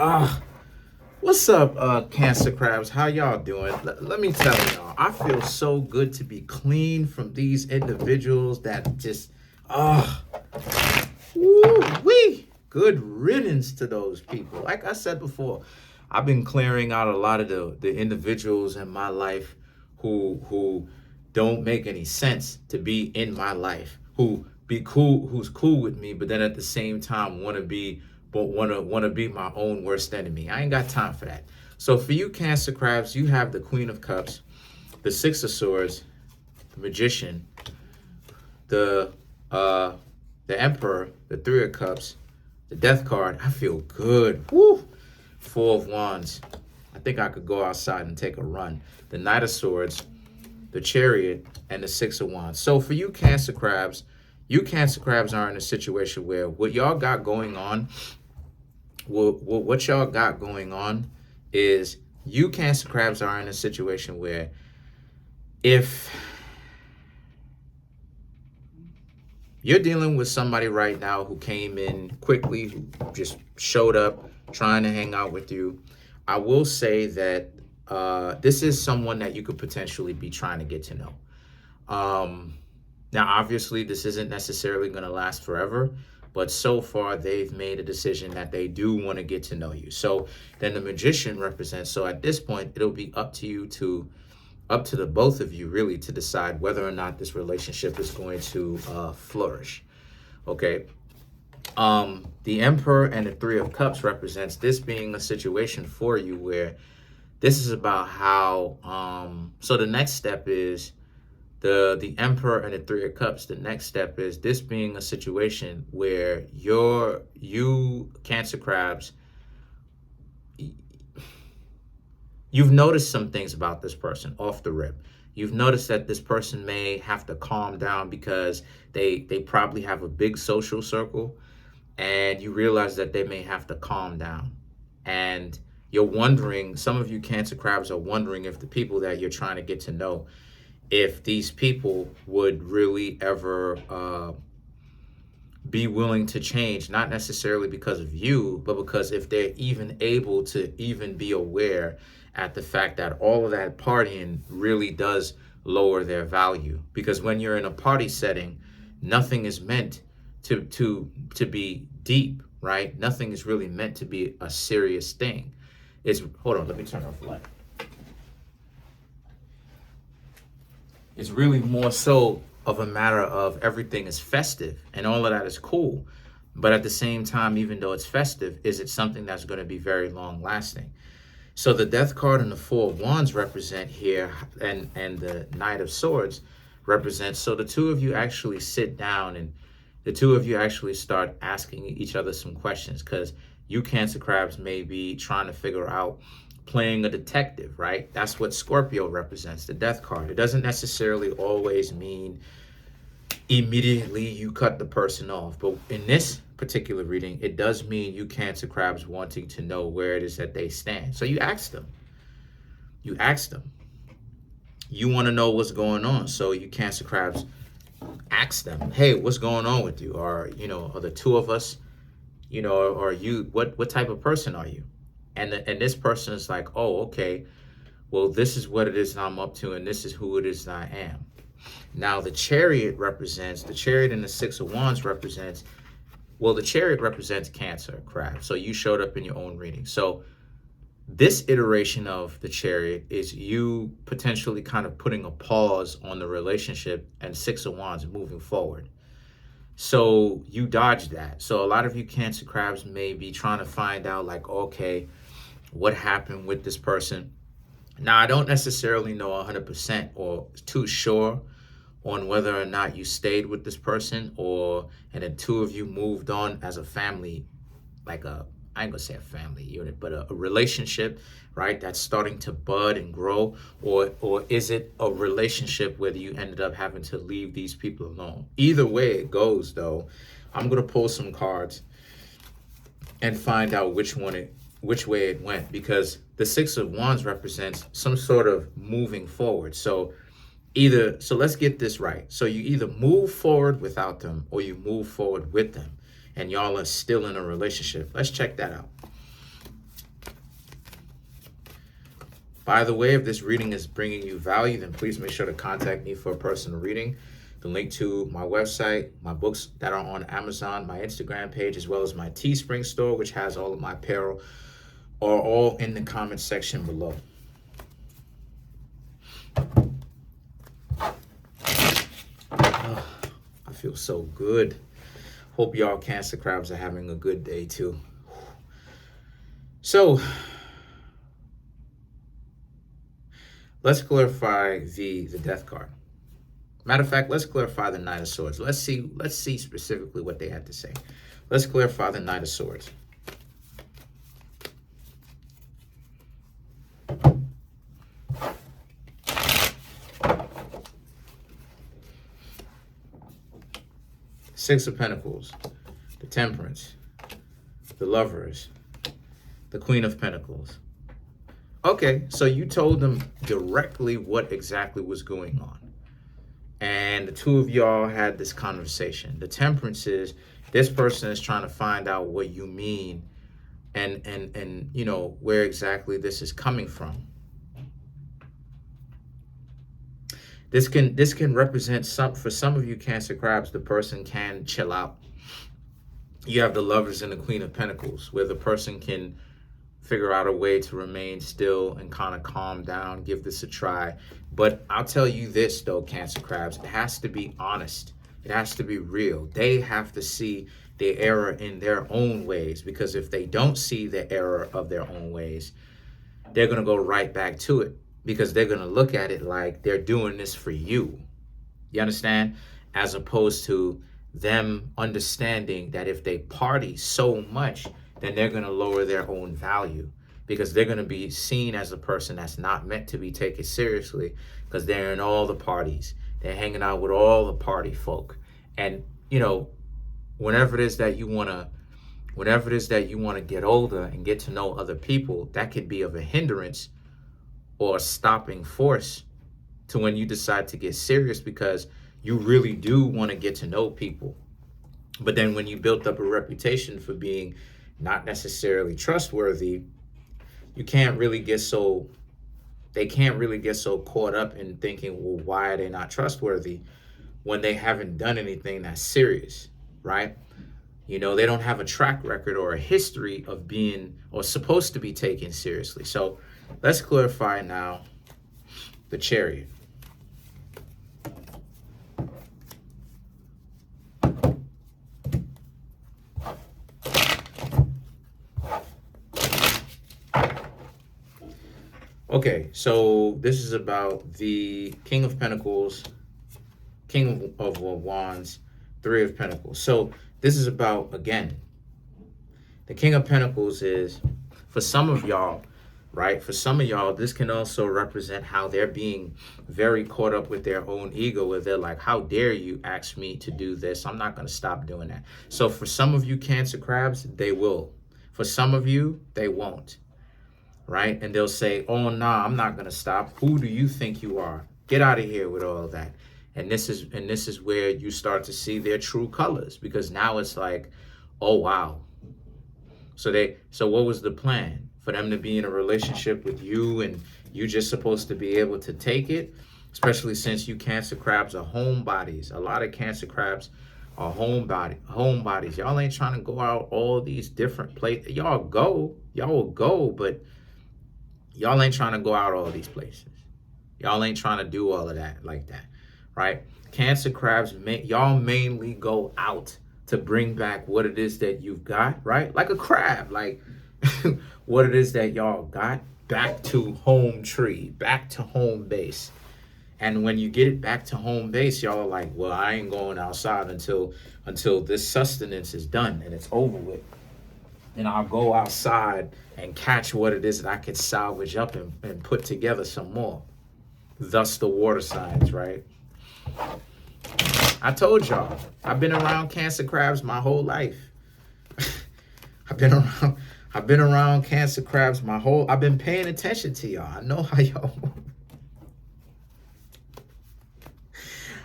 Uh, what's up, Cancer Crabs? How y'all doing? Let me tell y'all, I feel so good to be clean from these individuals that just, uh, woo-wee. Good riddance to those people. Like I said before, I've been clearing out a lot of the individuals in my life who don't make any sense to be in my life, who's cool with me, but then at the same time want to be my own worst enemy. I ain't got time for that. So for you Cancer Crabs, you have the Queen of Cups, the Six of Swords, the Magician, the Emperor, the Three of Cups, the Death card. I feel good. Woo! Four of Wands. I think I could go outside and take a run. The Knight of Swords, the Chariot, and the Six of Wands. So for you Cancer Crabs are in a situation where what y'all got going on, what y'all got going on is you Cancer Crabs are in a situation where if you're dealing with somebody right now who came in quickly, who just showed up trying to hang out with you, I will say that this is someone that you could potentially be trying to get to know. Now, obviously, this isn't necessarily going to last forever, but so far they've made a decision that they do want to get to know you. So then the Magician represents, so at this point, it'll be up to the both of you really to decide whether or not this relationship is going to flourish. Okay. The Emperor and the Three of Cups represents this being a situation for you where this is about how, so the next step is the Emperor and the Three of Cups. The next step is this being a situation where you Cancer Crabs, you've noticed some things about this person off the rip. You've noticed that this person may have to calm down because they probably have a big social circle, and you realize that they may have to calm down. And you're wondering, some of you Cancer Crabs are wondering if the people that you're trying to get to know, if these people would really ever be willing to change, not necessarily because of you, but because if they're even able to even be aware at the fact that all of that partying really does lower their value. Because when you're in a party setting, nothing is meant to be deep, right? Nothing is really meant to be a serious thing. Hold on, let me turn off the light. It's really more so of a matter of everything is festive and all of that is cool. But at the same time, even though it's festive, is it something that's going to be very long lasting? So the Death card and the Four of Wands represent here, and the Knight of Swords represents, so the two of you actually sit down and the two of you actually start asking each other some questions, because you Cancer Crabs may be trying to figure out playing a detective, right? That's what Scorpio represents, the Death card. It doesn't necessarily always mean immediately you cut the person off, but in this particular reading, it does mean you Cancer Crabs wanting to know where it is that they stand. So you ask them. You want to know what's going on. So you Cancer Crabs ask them, hey, what's going on with you? Or, are the two of us, or you, what type of person are you? And this person is like, oh, okay, well, this is what it is that I'm up to, and this is who it is that I am. Now, the Chariot and the Six of Wands represents, well, the Chariot represents Cancer Crab. So you showed up in your own reading. So this iteration of the Chariot is you potentially kind of putting a pause on the relationship, and Six of Wands moving forward. So you dodged that. So a lot of you Cancer Crabs may be trying to find out, like, okay, what happened with this person? Now, I don't necessarily know 100% or too sure on whether or not you stayed with this person, and the two of you moved on as a family, like I ain't gonna say a family unit, but a relationship, right? That's starting to bud and grow, or is it a relationship where you ended up having to leave these people alone? Either way it goes, though, I'm gonna pull some cards and find out which way it went, because the Six of Wands represents some sort of moving forward. So let's get this right. So you either move forward without them or you move forward with them, and y'all are still in a relationship. Let's check that out. By the way, if this reading is bringing you value, then please make sure to contact me for a personal reading. The link to my website, my books that are on Amazon, my Instagram page, as well as my Teespring store, which has all of my apparel, are all in the comment section below. I feel so good. Hope y'all Cancer crabs are having a good day too. So let's clarify the death card. Matter of fact, let's clarify the Knight of Swords. Let's see specifically what they had to say. Let's clarify the Knight of Swords. Six of Pentacles, the Temperance, the Lovers, the Queen of Pentacles. Okay, so you told them directly what exactly was going on. And the two of y'all had this conversation. The Temperance is, this person is trying to find out what you mean and you know, where exactly this is coming from. This can represent for some of you Cancer crabs, the person can chill out. You have the Lovers and the Queen of Pentacles, where the person can figure out a way to remain still and kind of calm down, give this a try. But I'll tell you this though, Cancer crabs, it has to be honest. It has to be real. They have to see the error in their own ways, because if they don't see the error of their own ways, they're going to go right back to it, because they're going to look at it like they're doing this for you. You understand? As opposed to them understanding that if they party so much, then they're going to lower their own value, because they're going to be seen as a person that's not meant to be taken seriously, because they're in all the parties. They're hanging out with all the party folk. And, you know, whenever it is that you want to get older and get to know other people, that could be of a hindrance or a stopping force to when you decide to get serious, because you really do want to get to know people. But then when you built up a reputation for being not necessarily trustworthy, they can't really get so caught up in thinking, well, why are they not trustworthy when they haven't done anything that's serious, right? You know, they don't have a track record or a history of being or supposed to be taken seriously. So let's clarify now the Chariot. Okay, so this is about the King of Pentacles, King of Wands, Three of Pentacles. So this is about, again, the King of Pentacles is, for some of y'all, right? For some of y'all, this can also represent how they're being very caught up with their own ego, where they're like, how dare you ask me to do this? I'm not going to stop doing that. So for some of you Cancer crabs, they will. For some of you, they won't. Right? And they'll say, oh, nah, I'm not going to stop. Who do you think you are? Get out of here with all of that. And this is where you start to see their true colors, because now it's like, oh, wow. So what was the plan? For them to be in a relationship with you and you just supposed to be able to take it, especially since you Cancer crabs are homebodies. A lot of Cancer crabs are homebodies. Y'all ain't trying to go out all these different places. Y'all will go, but y'all ain't trying to go out all these places. Y'all ain't trying to do all of that like that, right? Cancer crabs, y'all mainly go out to bring back what it is that you've got, right? Like a crab, like what it is that y'all got back to home tree, back to home base. And when you get it back to home base, y'all are like, well, I ain't going outside until this sustenance is done and it's over with. And I'll go outside and catch what it is that I could salvage up and put together some more. Thus the water signs, right? I told y'all, I've been around Cancer crabs my whole life. I've been around Cancer crabs I've been paying attention to y'all. I know how y'all move.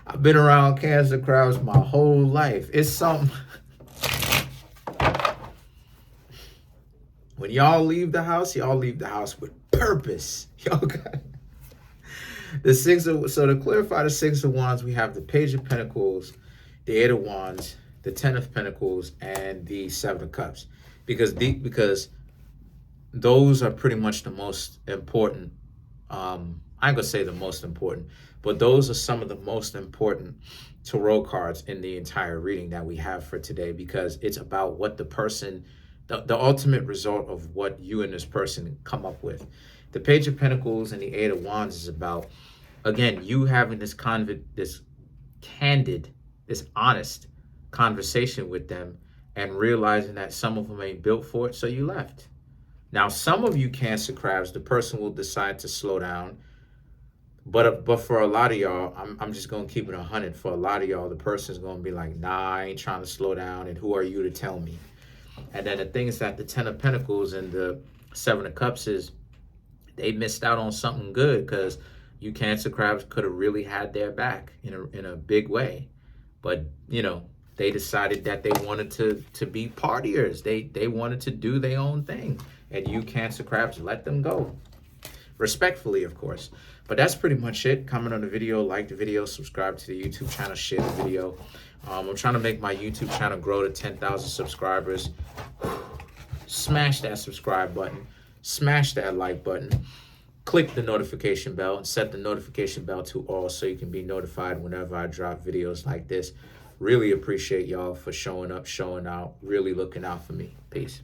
I've been around Cancer crabs my whole life. It's something. When y'all leave the house with purpose. Yo, God. So to clarify the Six of Wands, we have the Page of Pentacles, the Eight of Wands, the Ten of Pentacles, and the Seven of Cups. Because those are pretty much the most important. I ain't gonna say the most important, but those are some of the most important tarot cards in the entire reading that we have for today, because it's about what the person, the ultimate result of what you and this person come up with. The Page of Pentacles and the Eight of Wands is about, again, you having this candid, this honest conversation with them and realizing that some of them ain't built for it, so you left. Now, some of you Cancer crabs, the person will decide to slow down. But for a lot of y'all, I'm just going to keep it 100. For a lot of y'all, the person's going to be like, nah, I ain't trying to slow down, and who are you to tell me? And then the thing is that the Ten of Pentacles and the Seven of Cups is they missed out on something good, because you Cancer crabs could have really had their back in a big way. But, you know, they decided that they wanted to be partiers. They wanted to do their own thing. And you Cancer crabs let them go. Respectfully, of course. But that's pretty much it. Comment on the video, like the video, subscribe to the YouTube channel, share the video. I'm trying to make my YouTube channel grow to 10,000 subscribers. Smash that subscribe button. Smash that like button. Click the notification bell and set the notification bell to all so you can be notified whenever I drop videos like this. Really appreciate y'all for showing up, showing out, really looking out for me. Peace.